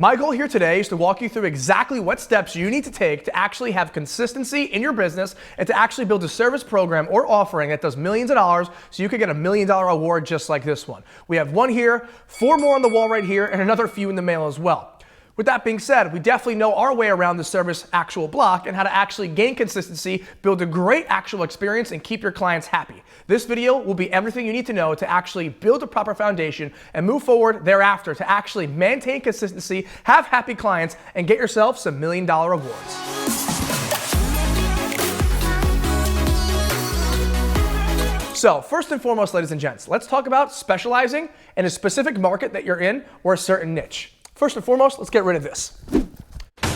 My goal here today is to walk you through exactly what steps you need to take to actually have consistency in your business and to actually build a service program or offering that does millions of dollars so you could get $1 million award just like this one. We have one here, 4 more on the wall right here, and another few in the mail as well. With that being said, we definitely know our way around the service actual block and how to actually gain consistency, build a great actual experience, and keep your clients happy. This video will be everything you need to know to actually build a proper foundation and move forward thereafter to actually maintain consistency, have happy clients, and get yourself some $1 million awards. So first and foremost, ladies and gents, let's talk about specializing in a specific market that you're in or a certain niche. First and foremost, let's get rid of this.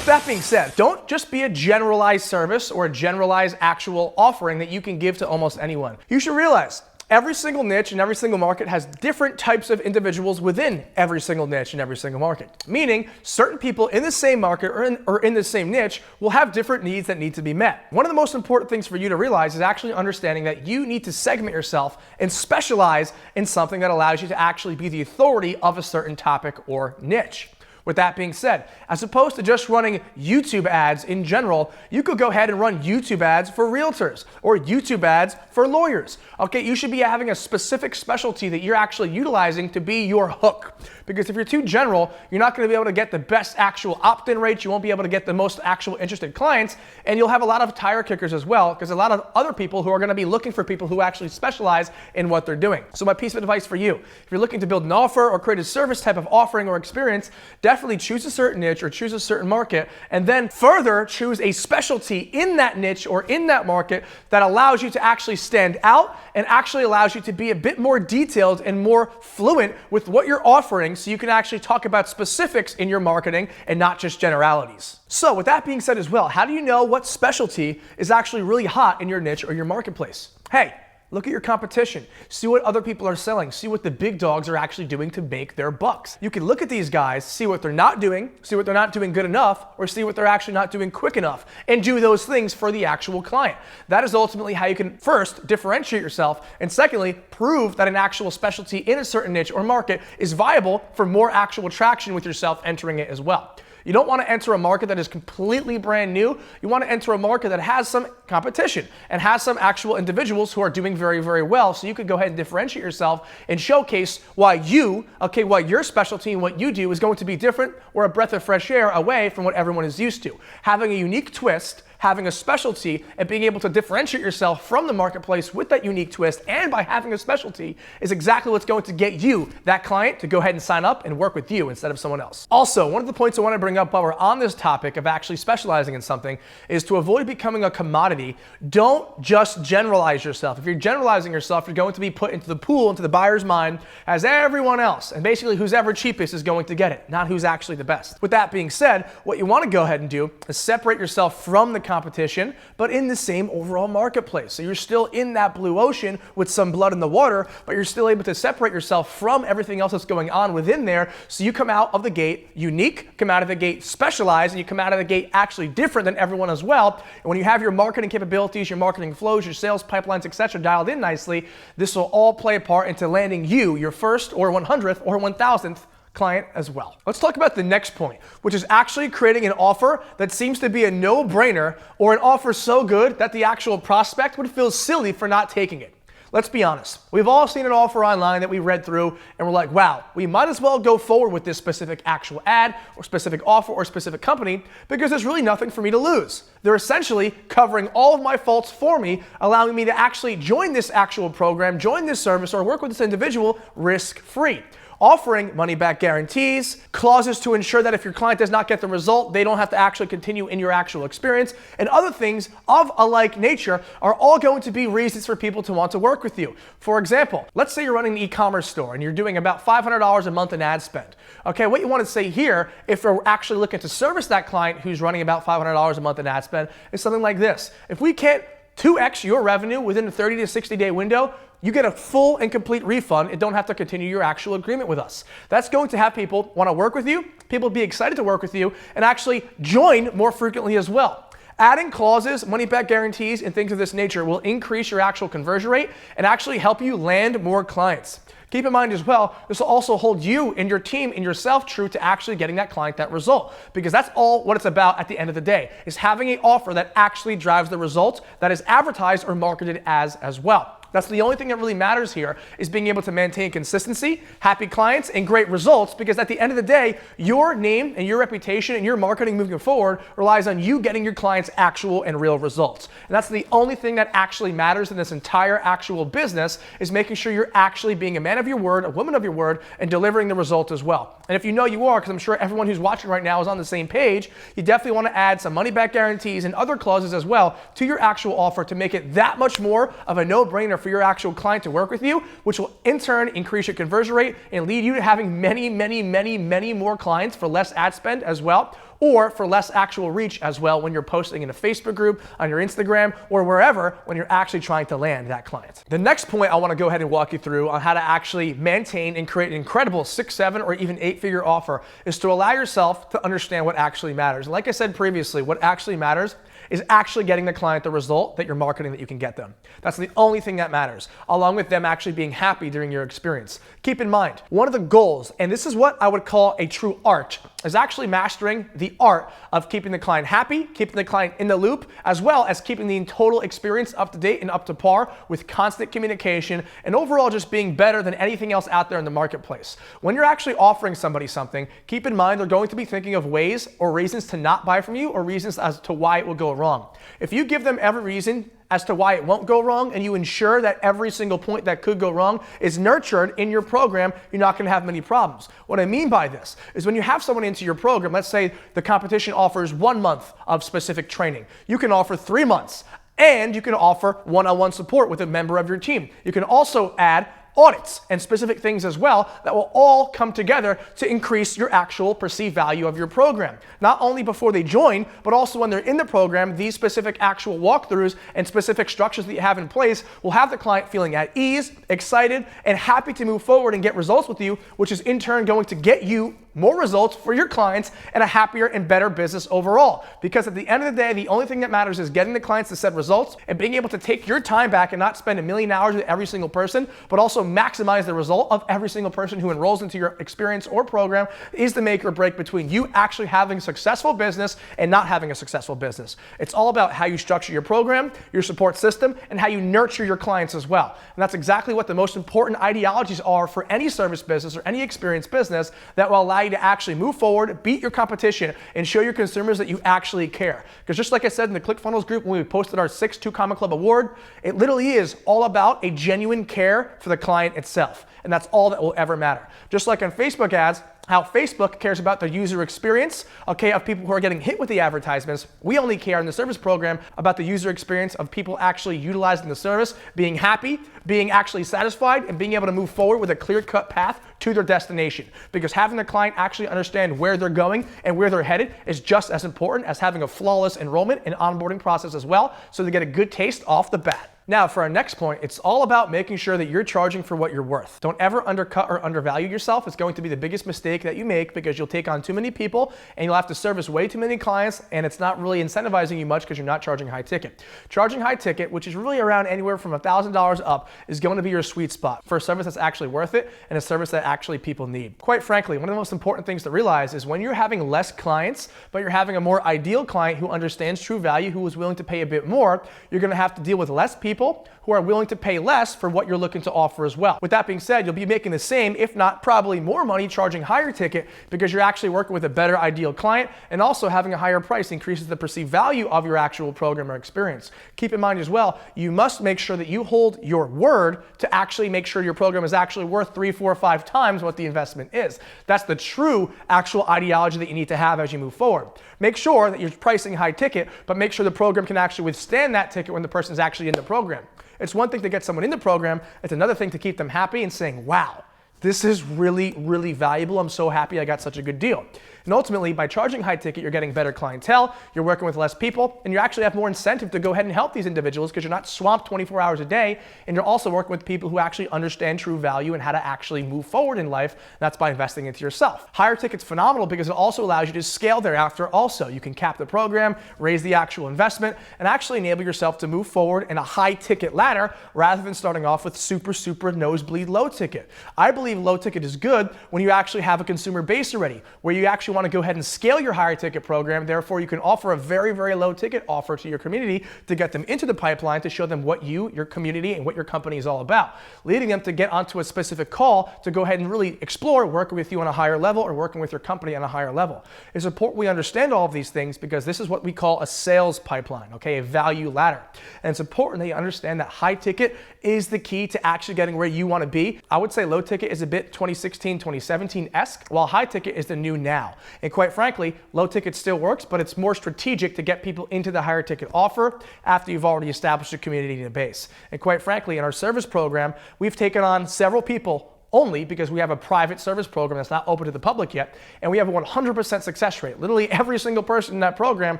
That being said, don't just be a generalized service or a generalized actual offering that you can give to almost anyone. You should realize every single niche and every single market has different types of individuals within every single niche and every single market. Meaning, certain people in the same market or in the same niche will have different needs that need to be met. One of the most important things for you to realize is actually understanding that you need to segment yourself and specialize in something that allows you to actually be the authority of a certain topic or niche. With that being said, as opposed to just running YouTube ads in general, you could go ahead and run YouTube ads for realtors or YouTube ads for lawyers. Okay, you should be having a specific specialty that you're actually utilizing to be your hook. Because if you're too general, you're not going to be able to get the best actual opt-in rates, you won't be able to get the most actual interested clients, and you'll have a lot of tire kickers as well, because a lot of other people who are going to be looking for people who actually specialize in what they're doing. So my piece of advice for you, if you're looking to build an offer or create a service type of offering or experience, definitely choose a certain niche or choose a certain market, and then further choose a specialty in that niche or in that market that allows you to actually stand out and actually allows you to be a bit more detailed and more fluent with what you're offering, so you can actually talk about specifics in your marketing and not just generalities. So with that being said as well, how do you know what specialty is actually really hot in your niche or your marketplace? Hey, look at your competition. See what other people are selling. See what the big dogs are actually doing to make their bucks. You can look at these guys, see what they're not doing, see what they're not doing good enough, or see what they're actually not doing quick enough, and do those things for the actual client. That is ultimately how you can first differentiate yourself, and secondly, prove that an actual specialty in a certain niche or market is viable for more actual traction with yourself entering it as well. You don't want to enter a market that is completely brand new. You want to enter a market that has some competition and has some actual individuals who are doing very, very well. So you could go ahead and differentiate yourself and showcase why your specialty and what you do is going to be different or a breath of fresh air away from what everyone is used to. Having a unique twist, having a specialty, and being able to differentiate yourself from the marketplace with that unique twist and by having a specialty is exactly what's going to get you, that client, to go ahead and sign up and work with you instead of someone else. Also, one of the points I want to bring up while we're on this topic of actually specializing in something is to avoid becoming a commodity. Don't just generalize yourself. If you're generalizing yourself, you're going to be put into the pool, into the buyer's mind as everyone else. And basically, who's ever cheapest is going to get it, not who's actually the best. With that being said, what you want to go ahead and do is separate yourself from the competition, but in the same overall marketplace. So you're still in that blue ocean with some blood in the water, but you're still able to separate yourself from everything else that's going on within there. So you come out of the gate unique, come out of the gate specialized, and you come out of the gate actually different than everyone as well. And when you have your marketing capabilities, your marketing flows, your sales pipelines, etc., dialed in nicely, this will all play a part into landing you your first or 100th or 1000th client as well. Let's talk about the next point, which is actually creating an offer that seems to be a no-brainer or an offer so good that the actual prospect would feel silly for not taking it. Let's be honest. We've all seen an offer online that we read through and we're like, wow, we might as well go forward with this specific actual ad or specific offer or specific company because there's really nothing for me to lose. They're essentially covering all of my faults for me, allowing me to actually join this actual program, join this service, or work with this individual risk-free. Offering money-back guarantees, clauses to ensure that if your client does not get the result, they don't have to actually continue in your actual experience, and other things of a like nature are all going to be reasons for people to want to work with you. For example, let's say you're running an e-commerce store and you're doing about $500 a month in ad spend. Okay, what you want to say here, if you're actually looking to service that client who's running about $500 a month in ad spend, is something like this. If we can't 2x your revenue within a 30 to 60 day window, you get a full and complete refund and don't have to continue your actual agreement with us. That's going to have people want to work with you, people be excited to work with you, and actually join more frequently as well. Adding clauses, money back guarantees, and things of this nature will increase your actual conversion rate and actually help you land more clients. Keep in mind as well, this will also hold you and your team and yourself true to actually getting that client that result, because that's all what it's about at the end of the day, is having an offer that actually drives the results that is advertised or marketed as well. That's the only thing that really matters here, is being able to maintain consistency, happy clients, and great results, because at the end of the day, your name and your reputation and your marketing moving forward relies on you getting your clients actual and real results. And that's the only thing that actually matters in this entire actual business, is making sure you're actually being a man of your word, a woman of your word, and delivering the result as well. And if you know you are, because I'm sure everyone who's watching right now is on the same page, you definitely want to add some money back guarantees and other clauses as well to your actual offer to make it that much more of a no-brainer for your actual client to work with you, which will in turn increase your conversion rate and lead you to having many more clients for less ad spend as well, or for less actual reach as well when you're posting in a Facebook group, on your Instagram, or wherever when you're actually trying to land that client. The next point I want to go ahead and walk you through on how to actually maintain and create an incredible 6, 7, or even 8-figure offer is to allow yourself to understand what actually matters. And like I said previously, what actually matters is actually getting the client the result that you're marketing that you can get them. That's the only thing that matters, along with them actually being happy during your experience. Keep in mind, one of the goals, and this is what I would call a true art, is actually mastering the art of keeping the client happy, keeping the client in the loop, as well as keeping the total experience up to date and up to par with constant communication, and overall just being better than anything else out there in the marketplace. When you're actually offering somebody something, keep in mind they're going to be thinking of ways or reasons to not buy from you, or reasons as to why it will go wrong. If you give them every reason as to why it won't go wrong, and you ensure that every single point that could go wrong is nurtured in your program, you're not going to have many problems. What I mean by this is when you have someone into your program, let's say the competition offers 1 month of specific training. You can offer 3 months, and you can offer one-on-one support with a member of your team. You can also add audits and specific things as well that will all come together to increase your actual perceived value of your program. Not only before they join, but also when they're in the program, these specific actual walkthroughs and specific structures that you have in place will have the client feeling at ease, excited, and happy to move forward and get results with you, which is in turn going to get you more results for your clients and a happier and better business overall. Because at the end of the day, the only thing that matters is getting the clients to set results and being able to take your time back and not spend 1,000,000 hours with every single person, but also maximize the result of every single person who enrolls into your experience or program is the make or break between you actually having a successful business and not having a successful business. It's all about how you structure your program, your support system, and how you nurture your clients as well. And that's exactly what the most important ideologies are for any service business or any experience business that will allow you to actually move forward, beat your competition, and show your consumers that you actually care. Because just like I said in the ClickFunnels group when we posted our 6th 2 Comma Club award, it literally is all about a genuine care for the client itself. And that's all that will ever matter. Just like on Facebook ads, how Facebook cares about the user experience, okay, of people who are getting hit with the advertisements. We only care in the service program about the user experience of people actually utilizing the service, being happy, being actually satisfied, and being able to move forward with a clear-cut path to their destination. Because having the client actually understand where they're going and where they're headed is just as important as having a flawless enrollment and onboarding process as well, so they get a good taste off the bat. Now, for our next point, it's all about making sure that you're charging for what you're worth. Don't ever undercut or undervalue yourself. It's going to be the biggest mistake that you make, because you'll take on too many people and you'll have to service way too many clients, and it's not really incentivizing you much because you're not charging high ticket. Charging high ticket, which is really around anywhere from $1,000 up, is going to be your sweet spot for a service that's actually worth it and a service that actually people need. Quite frankly, one of the most important things to realize is when you're having less clients, but you're having a more ideal client who understands true value, who is willing to pay a bit more, you're going to have to deal with less people who are willing to pay less for what you're looking to offer as well. With that being said, you'll be making the same, if not probably more money, charging higher ticket, because you're actually working with a better ideal client, and also having a higher price increases the perceived value of your actual program or experience. Keep in mind as well, you must make sure that you hold your word to actually make sure your program is actually worth 3, 4, 5 times what the investment is. That's the true actual ideology that you need to have as you move forward. Make sure that you're pricing high ticket, but make sure the program can actually withstand that ticket when the person's actually in the program. It's one thing to get someone in the program, it's another thing to keep them happy and saying, wow, this is really, really valuable. I'm so happy I got such a good deal. And ultimately, by charging high ticket, you're getting better clientele, you're working with less people, and you actually have more incentive to go ahead and help these individuals because you're not swamped 24 hours a day, and you're also working with people who actually understand true value and how to actually move forward in life. And that's by investing into yourself. Higher ticket's phenomenal because it also allows you to scale thereafter also. You can cap the program, raise the actual investment, and actually enable yourself to move forward in a high ticket ladder rather than starting off with super nosebleed low ticket. I believe low ticket is good when you actually have a consumer base already, where you actually want to go ahead and scale your higher ticket program. Therefore, you can offer a very low ticket offer to your community to get them into the pipeline, to show them what your community and what your company is all about, leading them to get onto a specific call to go ahead and really explore working with you on a higher level or working with your company on a higher level. It's important we understand all of these things because this is what we call a sales pipeline, okay, a value ladder. And it's important that you understand that high ticket is the key to actually getting where you want to be. I would say low ticket is a bit 2016, 2017-esque, while high ticket is the new now. And quite frankly, low ticket still works, but it's more strategic to get people into the higher ticket offer after you've already established a community and a base. And quite frankly, in our service program, we've taken on several people only because we have a private service program that's not open to the public yet, and we have a 100% success rate. Literally every single person in that program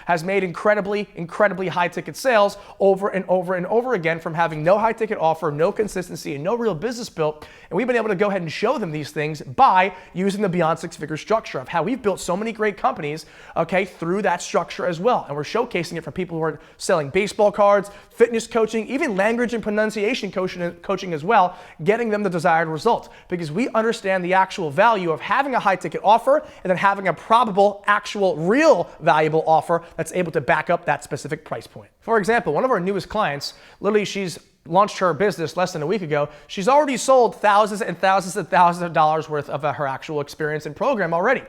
has made incredibly high ticket sales over and over again from having no high ticket offer, no consistency, and no real business built. And we've been able to go ahead and show them these things by using the Beyond Six Figure structure of how we've built so many great companies, okay, through that structure as well. And we're showcasing it for people who are selling baseball cards, fitness coaching, even language and pronunciation coaching as well, getting them the desired result. Because we understand the actual value of having a high ticket offer and then having a probable, actual, real valuable offer that's able to back up that specific price point. For example, one of our newest clients, literally she's launched her business less than a week ago. She's already sold thousands and thousands of dollars worth of her actual experience and program already.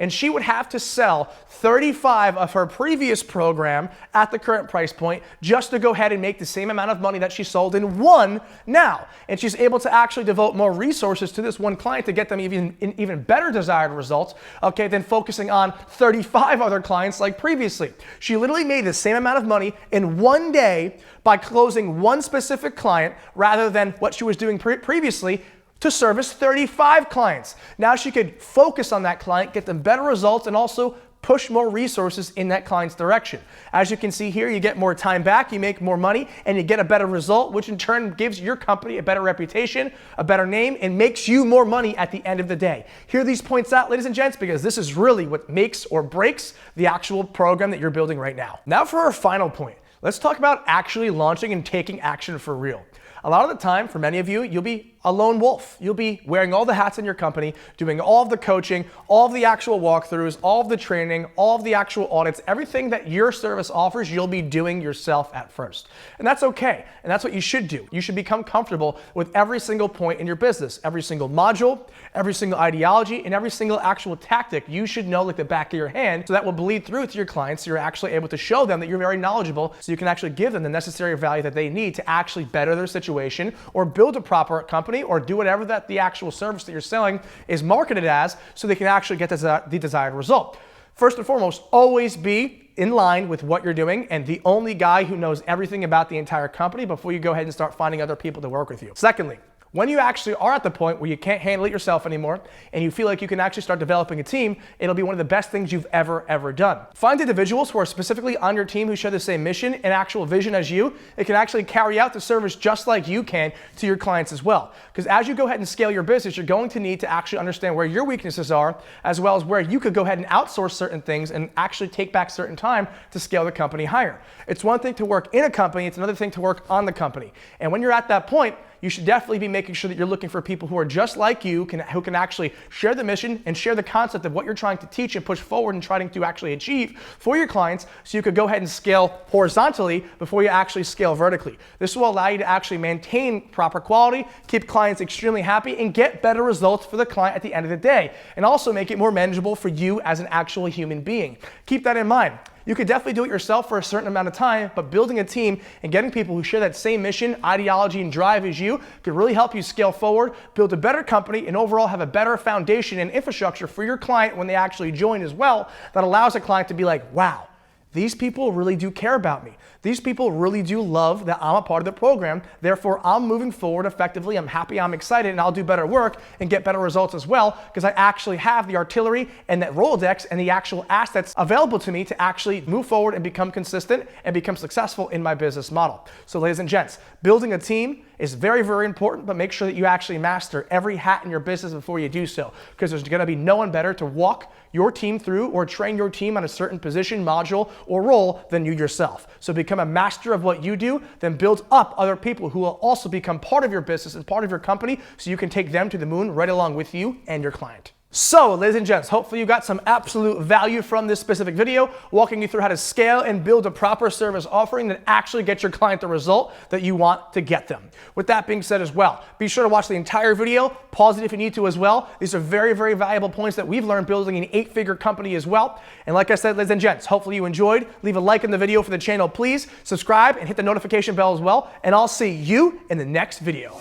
And she would have to sell 35 of her previous program at the current price point just to go ahead and make the same amount of money that she sold in one now. And she's able to actually devote more resources to this one client to get them even better desired results, okay, than focusing on 35 other clients like previously. She literally made the same amount of money in one day by closing one specific client rather than what she was doing previously to service 35 clients. Now she could focus on that client, get them better results, and also push more resources in that client's direction. As you can see here, you get more time back, you make more money, and you get a better result, which in turn gives your company a better reputation, a better name, and makes you more money at the end of the day. Hear these points out, ladies and gents, because this is really what makes or breaks the actual program that you're building right now. Now for our final point. Let's talk about actually launching and taking action for real. A lot of the time, for many of you, you'll be a lone wolf. You'll be wearing all the hats in your company, doing all of the coaching, all of the actual walkthroughs, all of the training, all of the actual audits, everything that your service offers, you'll be doing yourself at first. And that's okay. And that's what you should do. You should become comfortable with every single point in your business, every single module, every single ideology, and every single actual tactic you should know like the back of your hand, so that will bleed through to your clients so you're actually able to show them that you're very knowledgeable, so you can actually give them the necessary value that they need to actually better their situation or build a proper company or do whatever that the actual service that you're selling is marketed as, so they can actually get the desired result. First and foremost, always be in line with what you're doing and the only guy who knows everything about the entire company before you go ahead and start finding other people to work with you. Secondly, when you actually are at the point where you can't handle it yourself anymore and you feel like you can actually start developing a team, it'll be one of the best things you've ever done. Find individuals who are specifically on your team who share the same mission and actual vision as you. It can actually carry out the service just like you can to your clients as well. Because as you go ahead and scale your business, you're going to need to actually understand where your weaknesses are, as well as where you could go ahead and outsource certain things and actually take back certain time to scale the company higher. It's one thing to work in a company, it's another thing to work on the company. And when you're at that point, you should definitely be making sure that you're looking for people who are just like you, who can actually share the mission and share the concept of what you're trying to teach and push forward and trying to actually achieve for your clients, so you could go ahead and scale horizontally before you actually scale vertically. This will allow you to actually maintain proper quality, keep clients extremely happy, and get better results for the client at the end of the day, and also make it more manageable for you as an actual human being. Keep that in mind. You could definitely do it yourself for a certain amount of time, but building a team and getting people who share that same mission, ideology, and drive as you could really help you scale forward, build a better company, and overall have a better foundation and infrastructure for your client when they actually join as well, that allows a client to be like, wow, these people really do care about me. These people really do love that I'm a part of the program. Therefore, I'm moving forward effectively. I'm happy, I'm excited, and I'll do better work and get better results as well because I actually have the artillery and that Rolodex and the actual assets available to me to actually move forward and become consistent and become successful in my business model. So ladies and gents, building a team is very, very important, but make sure that you actually master every hat in your business before you do so, because there's gonna be no one better to walk your team through or train your team on a certain position, module, or role than you yourself. So become a master of what you do, then build up other people who will also become part of your business and part of your company so you can take them to the moon right along with you and your client. So, ladies and gents, hopefully you got some absolute value from this specific video, walking you through how to scale and build a proper service offering that actually gets your client the result that you want to get them. With that being said as well, be sure to watch the entire video, pause it if you need to as well. These are very, very valuable points that we've learned building an 8-figure company as well. And like I said, ladies and gents, hopefully you enjoyed. Leave a like in the video for the channel, please. Subscribe and hit the notification bell as well. And I'll see you in the next video.